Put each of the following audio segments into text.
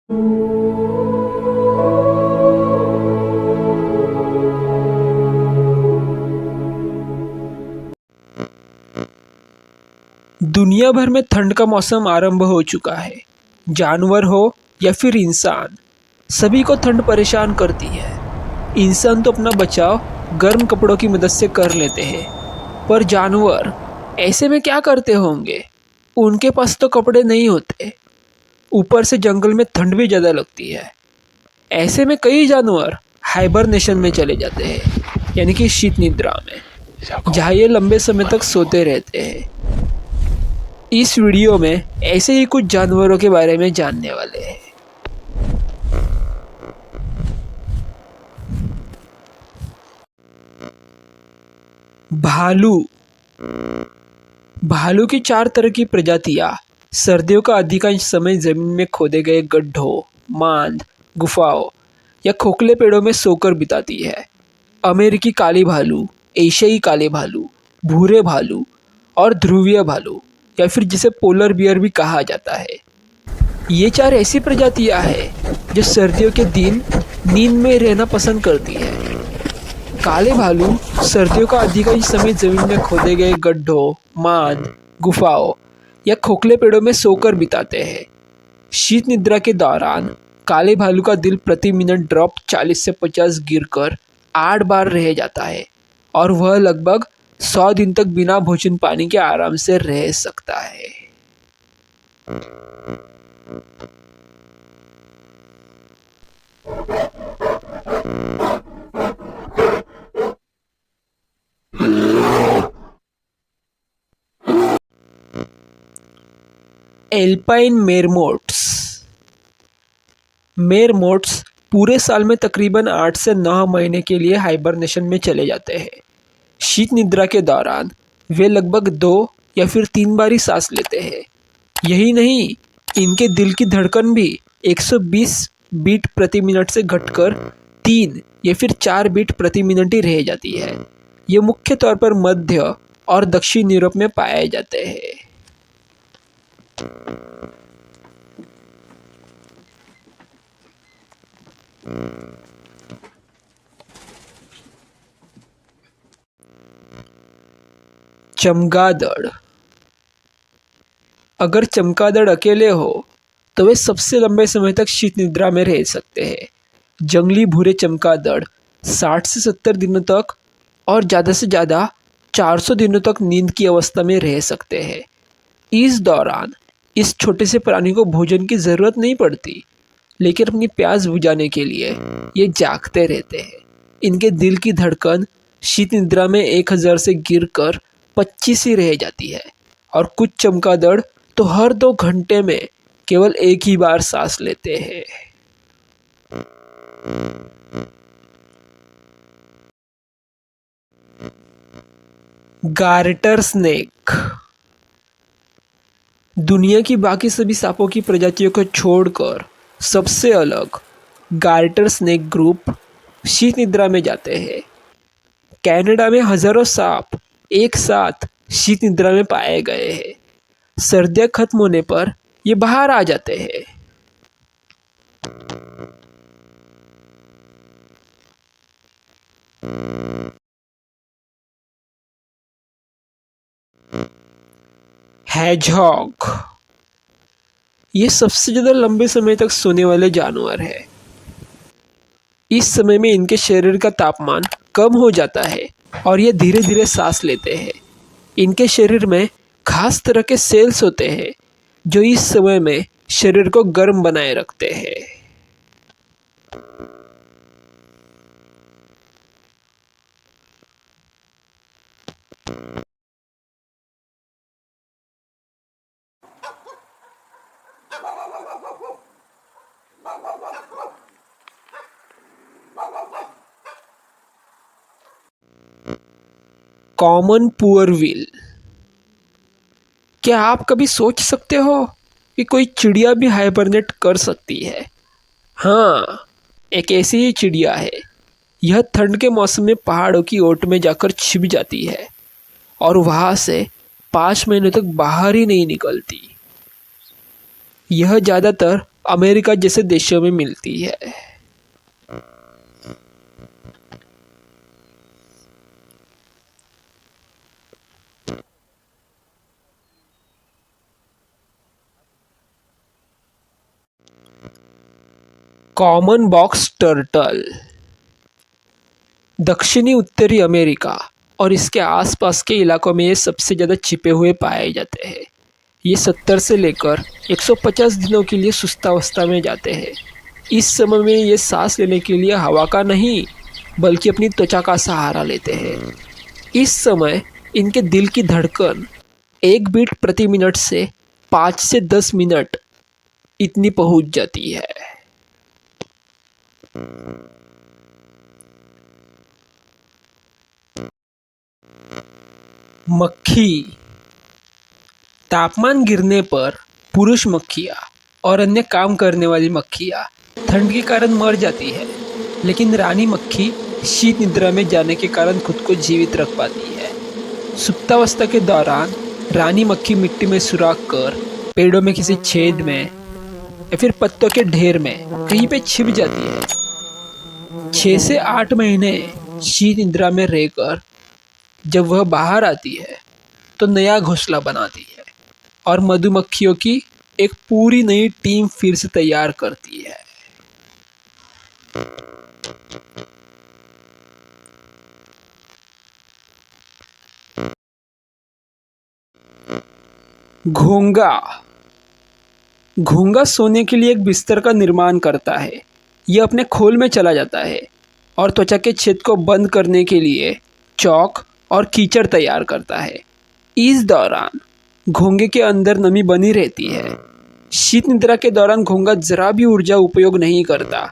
दुनिया भर में ठंड का मौसम आरंभ हो चुका है। जानवर हो या फिर इंसान, सभी को ठंड परेशान करती है। इंसान तो अपना बचाव गर्म कपड़ों की मदद से कर लेते हैं, पर जानवर ऐसे में क्या करते होंगे? उनके पास तो कपड़े नहीं होते, ऊपर से जंगल में ठंड भी ज़्यादा लगती है। ऐसे में कई जानवर हाइबरनेशन में चले जाते हैं, यानी कि शीत निद्रा में, जहाँ ये लंबे समय तक सोते रहते हैं। इस वीडियो में ऐसे ही कुछ जानवरों के बारे में जानने वाले हैं। भालू। भालू की 4 तरह की प्रजातियां सर्दियों का अधिकांश समय जमीन में खोदे गए गड्ढों, मांद, गुफाओं या खोखले पेड़ों में सोकर बिताती है। अमेरिकी काली भालू, एशियाई काले भालू, भूरे भालू और ध्रुवीय भालू, या फिर जिसे पोलर बियर भी कहा जाता है। ये 4 ऐसी प्रजातियां हैं जो सर्दियों के दिन नींद में रहना पसंद करती है। काले भालू सर्दियों का अधिकांश समय जमीन में खोदे गए गड्ढों, मांद, गुफाओं या खोखले पेड़ों में सोकर बिताते हैं। शीत निद्रा के दौरान काले भालू का दिल प्रति मिनट ड्रॉप 40 से 50 गिरकर 8 बार रह जाता है और वह लगभग 100 दिन तक बिना भोजन पानी के आराम से रह सकता है। एल्पाइन मेरमोट्स। मेरमोट्स पूरे साल में तकरीबन 8 से 9 महीने के लिए हाइबरनेशन में चले जाते हैं। शीत निद्रा के दौरान वे लगभग 2 या फिर 3 बार ही सांस लेते हैं। यही नहीं, इनके दिल की धड़कन भी 120 बीट प्रति मिनट से घटकर 3 या फिर 4 बीट प्रति मिनट ही रह जाती है। ये मुख्य तौर पर मध्य और दक्षिण यूरोप में पाए जाते हैं। चमगादड़। अगर चमगादड़ अकेले हो तो वे सबसे लंबे समय तक शीत निद्रा में रह सकते हैं। जंगली भूरे चमगादड़ 60 से 70 दिनों तक और ज़्यादा से ज़्यादा 400 दिनों तक नींद की अवस्था में रह सकते हैं। इस दौरान इस छोटे से प्राणी को भोजन की ज़रूरत नहीं पड़ती, लेकिन अपनी प्यास बुझाने के लिए ये जागते रहते हैं। इनके दिल की धड़कन शीत निद्रा में 1000 से गिरकर 25 ही रह जाती है और कुछ चमगादड़ तो हर 2 घंटे में केवल एक ही बार सांस लेते हैं। Garter snake. दुनिया की बाकी सभी सांपों की प्रजातियों को छोड़कर सबसे अलग गार्टर स्नेक ग्रुप शीत निद्रा में जाते हैं। कनाडा में हजारों सांप एक साथ शीत निद्रा में पाए गए हैं। सर्दियाँ खत्म होने पर ये बाहर आ जाते हैं। हेजहॉग। ये सबसे ज़्यादा लंबे समय तक सोने वाले जानवर है। इस समय में इनके शरीर का तापमान कम हो जाता है और ये धीरे धीरे सांस लेते हैं। इनके शरीर में खास तरह के सेल्स होते हैं जो इस समय में शरीर को गर्म बनाए रखते हैं। Common poor wheel. क्या आप कभी सोच सकते हो कि कोई चिड़िया भी हाइबरनेट कर सकती है? हाँ, एक ऐसी ही चिड़िया है। यह ठंड के मौसम में पहाड़ों की ओट में जाकर छिप जाती है और वहाँ से 5 महीनों तक बाहर ही नहीं निकलती। यह ज़्यादातर अमेरिका जैसे देशों में मिलती है। कॉमन बॉक्स टर्टल दक्षिणी उत्तरी अमेरिका और इसके आसपास के इलाकों में ये सबसे ज़्यादा छिपे हुए पाए जाते हैं। ये 70 से लेकर 150 दिनों के लिए सुस्तावस्था में जाते हैं। इस समय में ये सांस लेने के लिए हवा का नहीं बल्कि अपनी त्वचा का सहारा लेते हैं। इस समय इनके दिल की धड़कन 1 बीट प्रति मिनट से 5 से 10 मिनट इतनी पहुंच जाती है। मक्खी तापमान गिरने पर पुरुष मक्खियाँ और अन्य काम करने वाली मक्खियाँ ठंड के कारण मर जाती है, लेकिन रानी मक्खी शीत निद्रा में जाने के कारण खुद को जीवित रख पाती है। सुप्तावस्था के दौरान रानी मक्खी मिट्टी में सुराख कर पेड़ों में किसी छेद में या फिर पत्तों के ढेर में कहीं पे छिप जाती है। 6 से 8 महीने शीत निद्रा में रहकर जब वह बाहर आती है तो नया घोंसला बनाती है और मधुमक्खियों की एक पूरी नई टीम फिर से तैयार करती है। घोंगा घोंगा सोने के लिए एक बिस्तर का निर्माण करता है। यह अपने खोल में चला जाता है और त्वचा के छेद को बंद करने के लिए चौक और कीचड़ तैयार करता है। इस दौरान घोंगे के अंदर नमी बनी रहती है। शीत निद्रा के दौरान घोंगा जरा भी ऊर्जा उपयोग नहीं करता,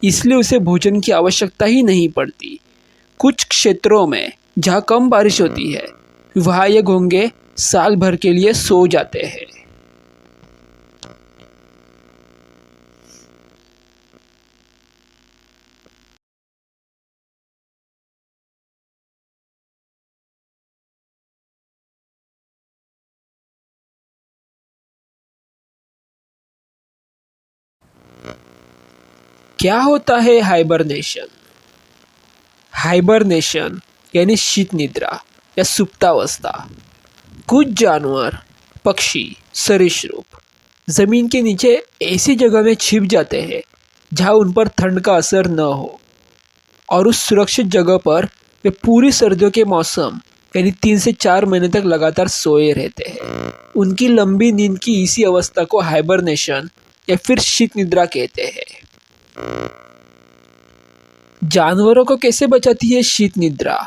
इसलिए उसे भोजन की आवश्यकता ही नहीं पड़ती। कुछ क्षेत्रों में जहाँ कम बारिश होती है वहाँ ये घोंगे साल भर के लिए सो जाते हैं। क्या होता है हाइबरनेशन? हाइबरनेशन यानी शीत निद्रा या सुप्तावस्था। कुछ जानवर, पक्षी, सरीसृप जमीन के नीचे ऐसी जगह में छिप जाते हैं जहां उन पर ठंड का असर न हो, और उस सुरक्षित जगह पर वे पूरी सर्दियों के मौसम यानी 3 से 4 महीने तक लगातार सोए रहते हैं। उनकी लंबी नींद की इसी अवस्था को हाइबरनेशन या फिर शीत निद्रा कहते हैं। जानवरों को कैसे बचाती है शीत निद्रा?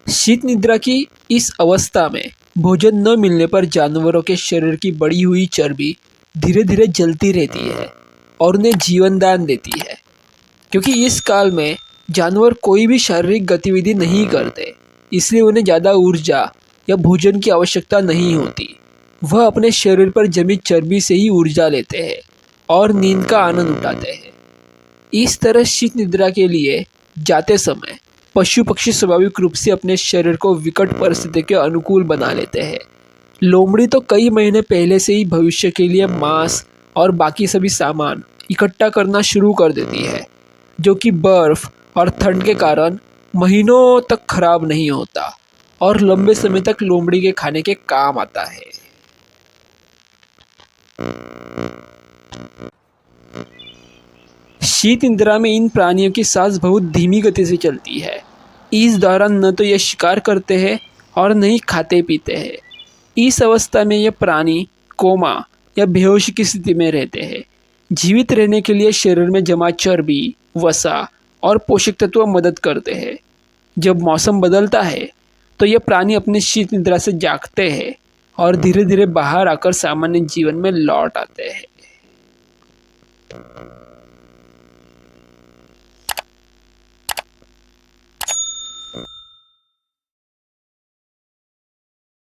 शीत निद्रा की इस अवस्था में भोजन न मिलने पर जानवरों के शरीर की बढ़ी हुई चर्बी धीरे धीरे जलती रहती है और उन्हें जीवन दान देती है। क्योंकि इस काल में जानवर कोई भी शारीरिक गतिविधि नहीं करते, इसलिए उन्हें ज़्यादा ऊर्जा या भोजन की आवश्यकता नहीं होती। वह अपने शरीर पर जमी चर्बी से ही ऊर्जा लेते हैं और नींद का आनंद उठाते हैं। इस तरह शीत निद्रा के लिए जाते समय पशु पक्षी स्वाभाविक रूप से अपने शरीर को विकट परिस्थिति के अनुकूल बना लेते हैं। लोमड़ी तो कई महीने पहले से ही भविष्य के लिए मांस और बाकी सभी सामान इकट्ठा करना शुरू कर देती है, जो कि बर्फ और ठंड के कारण महीनों तक खराब नहीं होता और लंबे समय तक लोमड़ी के खाने के काम आता है। शीत निद्रा में इन प्राणियों की सांस बहुत धीमी गति से चलती है। इस दौरान न तो ये शिकार करते हैं और न ही खाते पीते हैं। इस अवस्था में ये प्राणी कोमा या बेहोशी की स्थिति में रहते हैं। जीवित रहने के लिए शरीर में जमा चर्बी, वसा और पोषक तत्व मदद करते हैं। जब मौसम बदलता है तो ये प्राणी अपनी शीत निद्रा से जागते हैं और धीरे धीरे बाहर आकर सामान्य जीवन में लौट आते हैं।